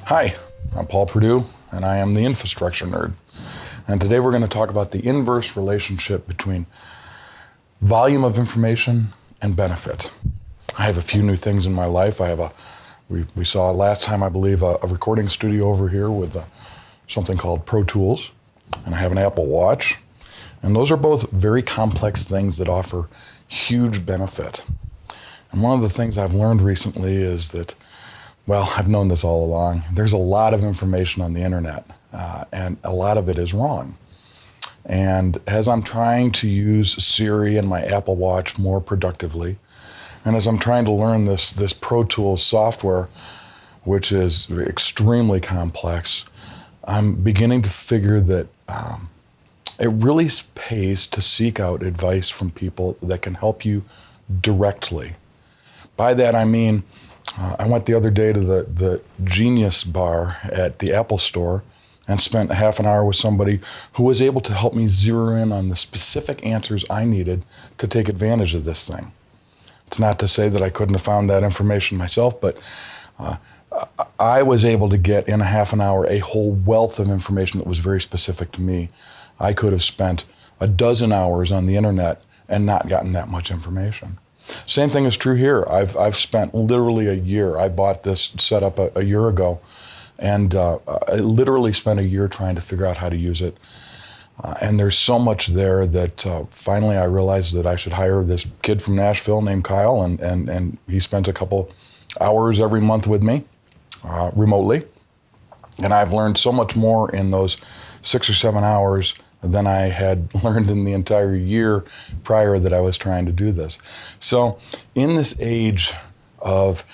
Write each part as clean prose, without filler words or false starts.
Hi, I'm Paul Perdue, and I am the infrastructure nerd. And today we're going to talk about the inverse relationship between volume of information and benefit. I have a few new things in my life. We saw last time, I believe, a recording studio over here with something called Pro Tools, and I have an Apple Watch. And those are both very complex things that offer huge benefit. And one of the things I've learned recently is that, well, I've known this all along, there's a lot of information on the internet, and a lot of it is wrong. And as I'm trying to use Siri and my Apple Watch more productively, and as I'm trying to learn this Pro Tools software, which is extremely complex, I'm beginning to figure that it really pays to seek out advice from people that can help you directly. By that I mean, I went the other day to the Genius bar at the Apple store and spent half an hour with somebody who was able to help me zero in on the specific answers I needed to take advantage of this thing. It's not to say that I couldn't have found that information myself, but I was able to get in a half an hour a whole wealth of information that was very specific to me. I could have spent a dozen hours on the internet and not gotten that much information. Same thing is true here. I've spent literally a year. I bought this setup a year ago, and I literally spent a year trying to figure out how to use it. And there's so much there that finally I realized that I should hire this kid from Nashville named Kyle, and he spends a couple hours every month with me remotely. And I've learned so much more in those 6 or 7 hours than I had learned in the entire year prior that I was trying to do this. So in this age of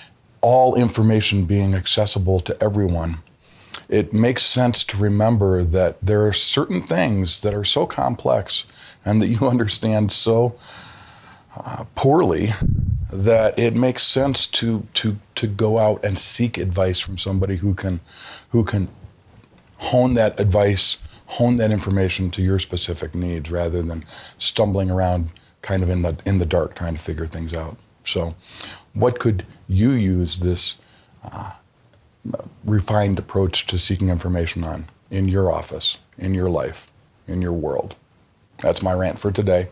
all information being accessible to everyone, it makes sense to remember that there are certain things that are so complex and that you understand so poorly that it makes sense to go out and seek advice from somebody who can hone that advice, hone that information to your specific needs, rather than stumbling around kind of in the dark trying to figure things out. So what could you use this refined approach to seeking information on in your office, in your life, in your world? That's my rant for today.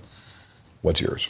What's yours?